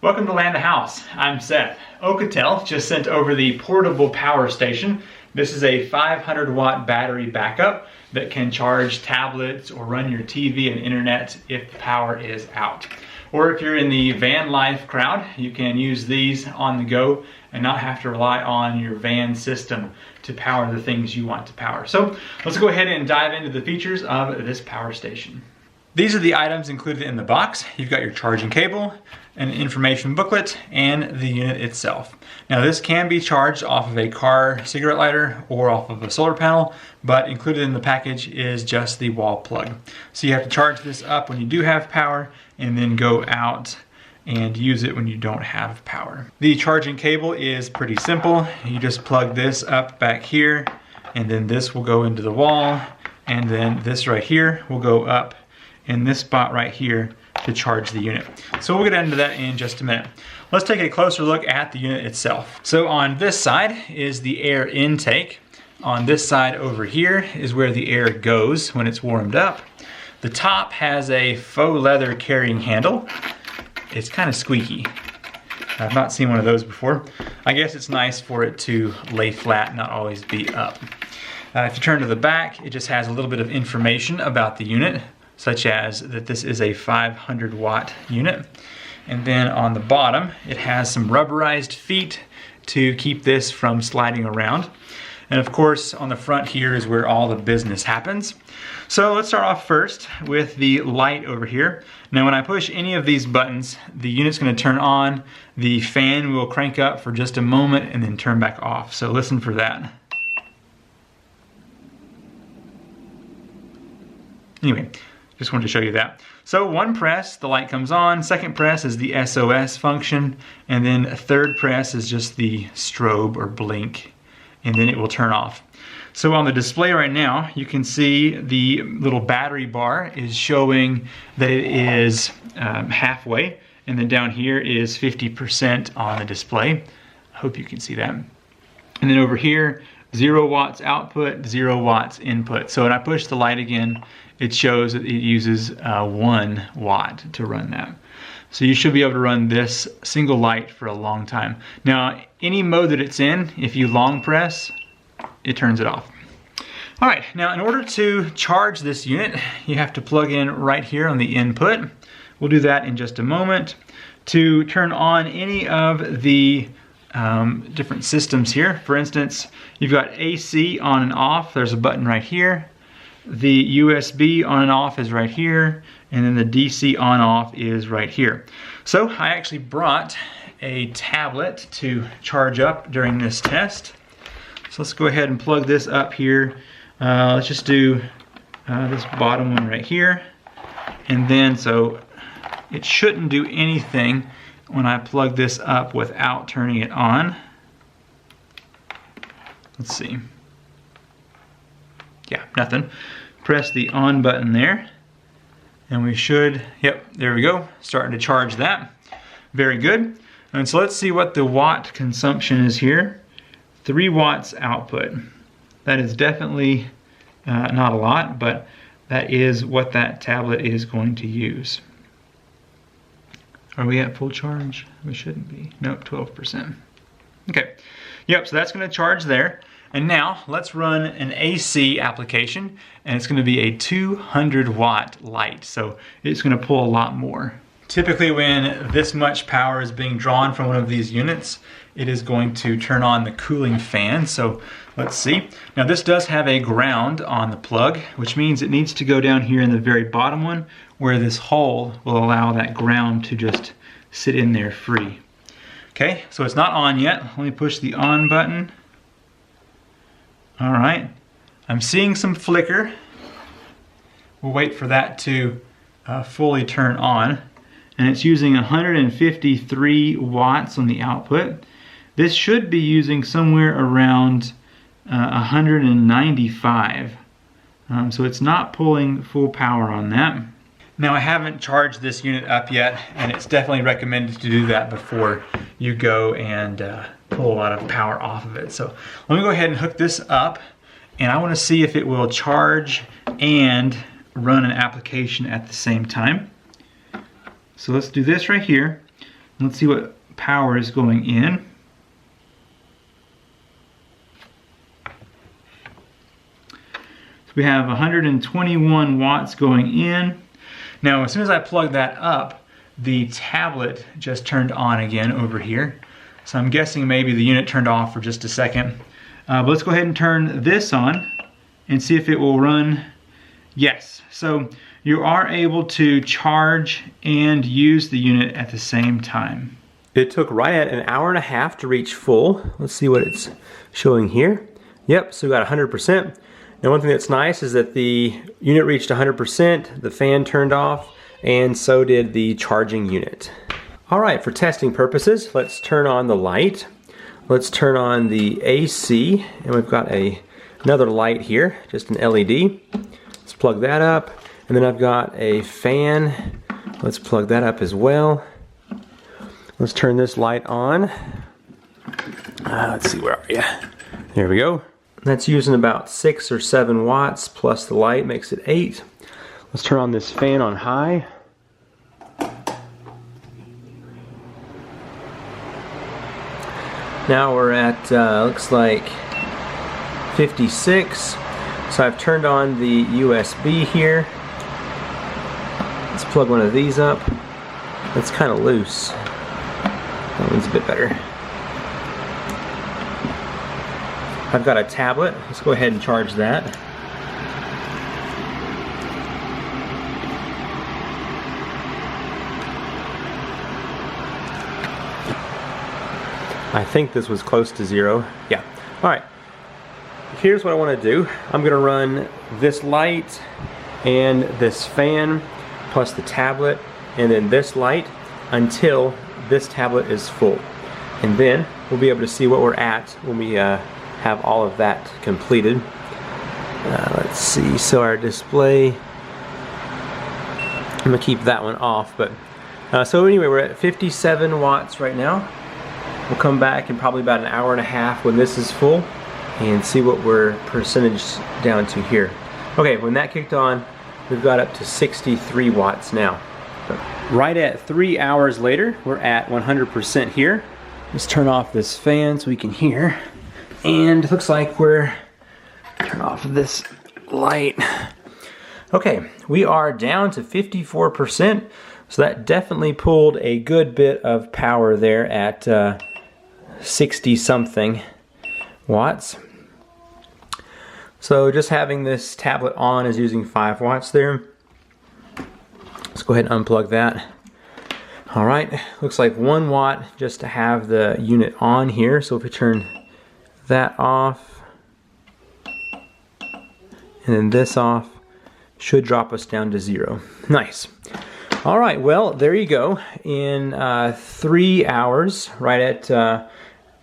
Welcome to Land the House. I'm Seth. Oukitel just sent over the portable power station. This is a 500-watt battery backup that can charge tablets or run your TV and internet if the power is out. Or if you're in the van life crowd, you can use these on the go and not have to rely on your van system to power the things you want to power. So let's go ahead and dive into the features of this power station. These are the items included in the box. You've got your charging cable, an information booklet, and the unit itself. Now this can be charged off of a car cigarette lighter or off of a solar panel, but included in the package is just the wall plug. So you have to charge this up when you do have power and then go out and use it when you don't have power. The charging cable is pretty simple. You just plug this up back here, and then this will go into the wall, and then this right here will go up in this spot right here to charge the unit. So we'll get into that in just a minute. Let's take a closer look at the unit itself. So on this side is the air intake. On this side over here is where the air goes when it's warmed up. The top has a faux leather carrying handle. It's kind of squeaky. I've not seen one of those before. I guess it's nice for it to lay flat, not always be up. If you turn to the back, it just has a little bit of information about the unit, such as that this is a 500-watt unit. And then on the bottom, it has some rubberized feet to keep this from sliding around. And of course, on the front here is where all the business happens. So let's start off first with the light over here. Now when I push any of these buttons, the unit's gonna turn on, the fan will crank up for just a moment and then turn back off. So listen for that. Anyway, just wanted to show you that. So one press, the light comes on. Second press is the SOS function. And then a third press is just the strobe or blink. And then it will turn off. So on the display right now, you can see the little battery bar is showing that it is halfway. And then down here is 50% on the display. I hope you can see that. And then over here, 0 watts output, 0 watts input. So when I push the light again, it shows that it uses 1 watt to run that. So you should be able to run this single light for a long time. Now, any mode that it's in, if you long press, it turns it off. All right, now in order to charge this unit, you have to plug in right here on the input. We'll do that in just a moment. To turn on any of the different systems here, for instance, you've got AC on and off. There's a button right here. The USB on and off is right here, and then the DC on off is right here. So I actually brought a tablet to charge up during this test. So let's go ahead and plug this up here. Let's just do this bottom one right here. And then, so it shouldn't do anything when I plug this up without turning it on. Let's see. Yeah, nothing. Press the on button there, and we should, yep, there we go, starting to charge that. Very good. And so let's see what the watt consumption is here. 3 watts output. That is definitely not a lot, but that is what that tablet is going to use. Are we at full charge? We shouldn't be. Nope, 12%. Okay. Yep, so that's going to charge there. And now let's run an AC application, and it's going to be a 200-watt light. So it's going to pull a lot more. Typically when this much power is being drawn from one of these units, it is going to turn on the cooling fan. So let's see. Now this does have a ground on the plug, which means it needs to go down here in the very bottom one, where this hole will allow that ground to just sit in there free. Okay, so it's not on yet. Let me push the on button. All right, I'm seeing some flicker. We'll wait for that to fully turn on. And it's using 153 watts on the output. This should be using somewhere around 195. So it's not pulling full power on that. Now I haven't charged this unit up yet, and it's definitely recommended to do that before you go and pull a lot of power off of it. So let me go ahead and hook this up, and I want to see if it will charge and run an application at the same time. So let's do this right here. Let's see what power is going in. So we have 121 watts going in. Now, as soon as I plug that up, the tablet just turned on again over here. So I'm guessing maybe the unit turned off for just a second. But let's go ahead and turn this on and see if it will run. Yes, so you are able to charge and use the unit at the same time. It took right at an hour and a half to reach full. Let's see what it's showing here. Yep, so we got 100%. Now one thing that's nice is that the unit reached 100%, the fan turned off, and so did the charging unit. All right, for testing purposes, let's turn on the light. Let's turn on the AC, and we've got another light here, just an LED. Let's plug that up, and then I've got a fan. Let's plug that up as well. Let's turn this light on. Let's see, where are you? There we go. That's using about 6 or 7 watts, plus the light makes it 8. Let's turn on this fan on high. Now we're at, looks like 56. So I've turned on the USB here. Let's plug one of these up. It's kind of loose. That one's a bit better. I've got a tablet. Let's go ahead and charge that. I think this was close to 0. Yeah. Alright. Here's what I want to do. I'm going to run this light and this fan plus the tablet and then this light until this tablet is full. And then we'll be able to see what we're at when we have all of that completed. Let's see. So our display, I'm going to keep that one off. But so anyway, we're at 57 watts right now. We'll come back in probably about an hour and a half when this is full and see what we're percentage down to here. Okay, when that kicked on, we've got up to 63 watts now. So right at 3 hours later, we're at 100% here. Let's turn off this fan so we can hear. And it looks like we're, turn off this light. Okay, we are down to 54%. So that definitely pulled a good bit of power there at 60 something watts. So just having this tablet on is using 5 watts there. Let's go ahead and unplug that. All right, looks like 1 watt just to have the unit on here. So if we turn that off and then this off, should drop us down to 0. Nice. All right, well, there you go. In 3 hours, right at,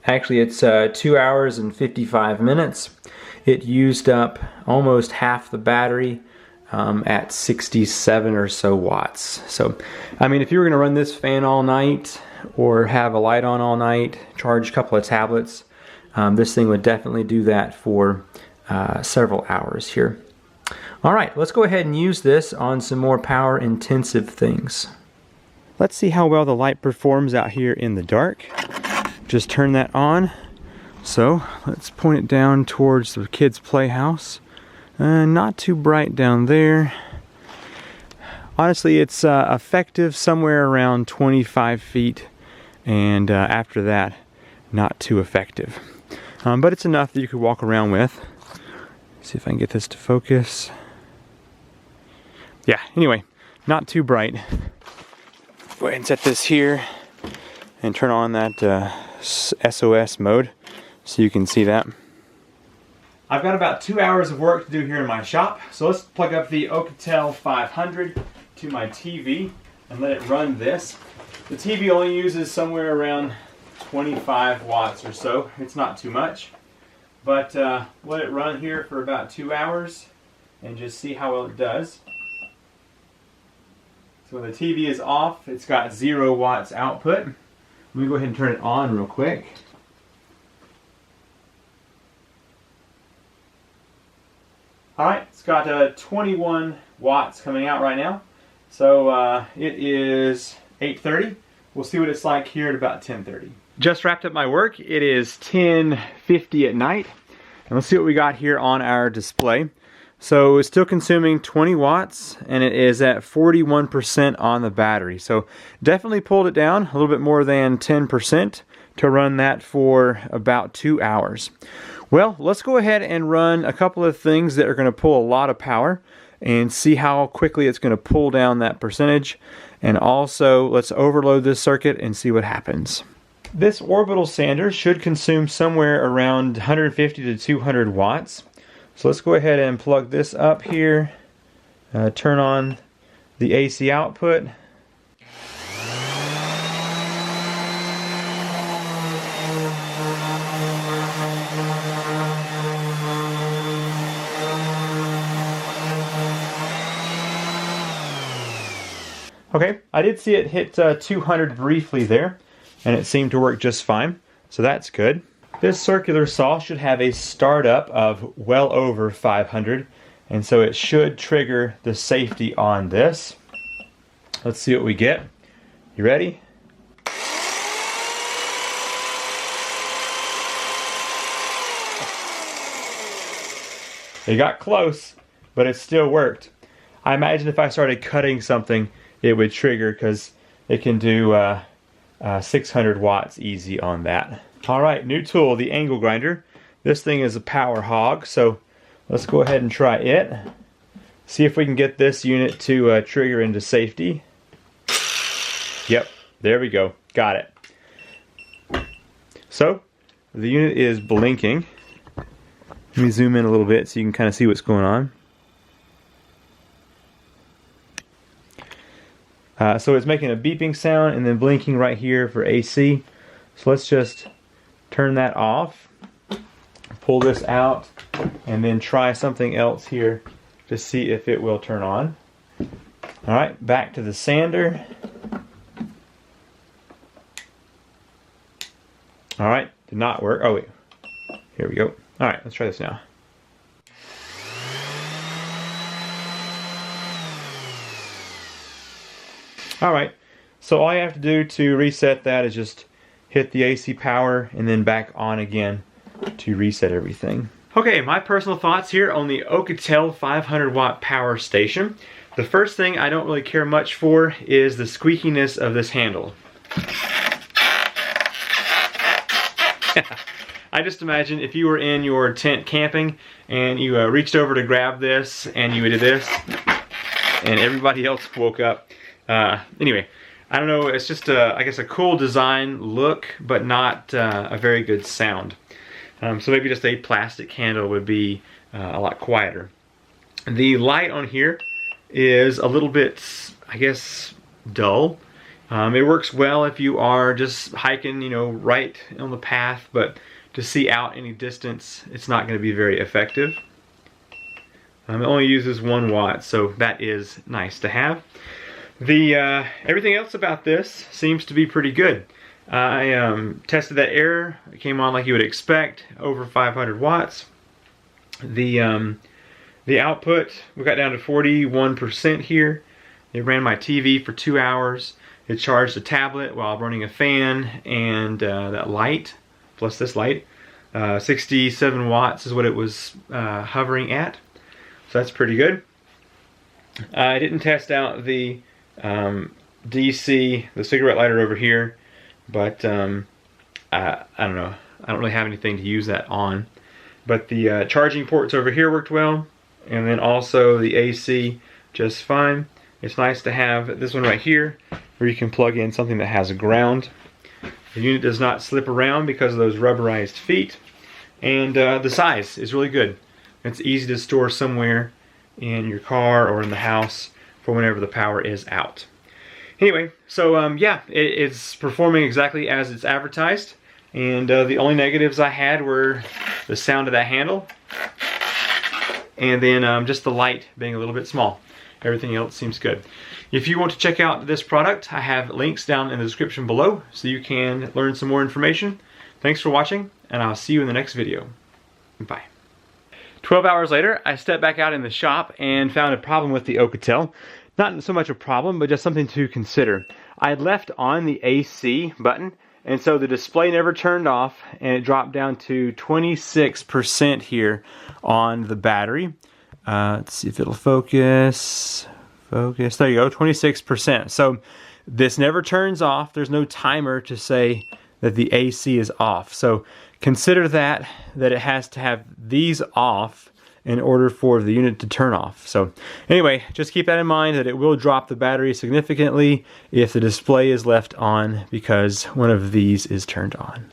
actually it's 2 hours and 55 minutes. It used up almost half the battery at 67 or so watts. So, I mean, if you were gonna run this fan all night or have a light on all night, charge a couple of tablets, this thing would definitely do that for several hours here. All right, let's go ahead and use this on some more power intensive things. Let's see how well the light performs out here in the dark. Just turn that on. So let's point it down towards the kids' playhouse. Not too bright down there. Honestly, it's effective somewhere around 25 feet, and after that, not too effective. But it's enough that you could walk around with. See if I can get this to focus. Yeah, anyway, not too bright. Go ahead and set this here and turn on that SOS mode so you can see that. I've got about 2 hours of work to do here in my shop, so let's plug up the Oukitel 500 to my TV and let it run this. The TV only uses somewhere around 25 watts or so. It's not too much, but let it run here for about 2 hours and just see how well it does. So when the TV is off, it's got 0 watts output. Let me go ahead and turn it on real quick. Alright, it's got 21 watts coming out right now. So it is 8:30. We'll see what it's like here at about 10:30. Just wrapped up my work. It is 10:50 at night. And let's see what we got here on our display. So it's still consuming 20 watts and it is at 41% on the battery. So definitely pulled it down a little bit more than 10% to run that for about 2 hours. Well, let's go ahead and run a couple of things that are going to pull a lot of power and see how quickly it's going to pull down that percentage. And also let's overload this circuit and see what happens. This orbital sander should consume somewhere around 150 to 200 watts. So let's go ahead and plug this up here, turn on the AC output. Okay, I did see it hit 200 briefly there, and it seemed to work just fine, so that's good. This circular saw should have a startup of well over 500, and so it should trigger the safety on this. Let's see what we get. You ready? It got close, but it still worked. I imagine if I started cutting something, it would trigger because it can do 600 watts easy on that. All right, new tool, the angle grinder. This thing is a power hog, so let's go ahead and try it. See if we can get this unit to trigger into safety. Yep, there we go, got it. So, the unit is blinking. Let me zoom in a little bit so you can kind of see what's going on. So it's making a beeping sound and then blinking right here for AC. So let's just turn that off, pull this out, and then try something else here to see if it will turn on. Alright, back to the sander. Alright, did not work. Oh wait, here we go. Alright, let's try this now. Alright, so all you have to do to reset that is just hit the AC power and then back on again to reset everything. Okay, my personal thoughts here on the Oukitel 500w power station. The first thing I don't really care much for is the squeakiness of this handle. I just imagine if you were in your tent camping and you reached over to grab this and you did this and everybody else woke up. Anyway, I don't know, it's just I guess a cool design look, but not a very good sound. So maybe just a plastic handle would be a lot quieter. The light on here is a little bit, I guess, dull. It works well if you are just hiking, you know, right on the path, but to see out any distance, it's not going to be very effective. It only uses 1 watt, so that is nice to have. The everything else about this seems to be pretty good. I tested that air. It came on like you would expect, over 500 watts. The output, we got down to 41% here. It ran my TV for 2 hours. It charged a tablet while running a fan and that light, plus this light. 67 watts is what it was hovering at. So that's pretty good. I didn't test out the DC, the cigarette lighter over here, but I don't know. I don't really have anything to use that on. But the charging ports over here worked well, and then also the AC just fine. It's nice to have this one right here where you can plug in something that has a ground. The unit does not slip around because of those rubberized feet, and the size is really good. It's easy to store somewhere in your car or in the house for whenever the power is out. Anyway, so yeah, it's performing exactly as it's advertised, and the only negatives I had were the sound of that handle and then just the light being a little bit small. Everything else seems good. If you want to check out this product, I have links down in the description below so you can learn some more information. Thanks for watching, and I'll see you in the next video. Bye. 12 hours later, I stepped back out in the shop and found a problem with the Oukitel. Not so much a problem, but just something to consider. I had left on the AC button, and so the display never turned off, and it dropped down to 26% here on the battery. Let's see if it'll focus. Focus. There you go, 26%. So this never turns off. There's no timer to say that the AC is off. So consider that it has to have these off in order for the unit to turn off. So anyway, just keep that in mind, that it will drop the battery significantly if the display is left on because one of these is turned on.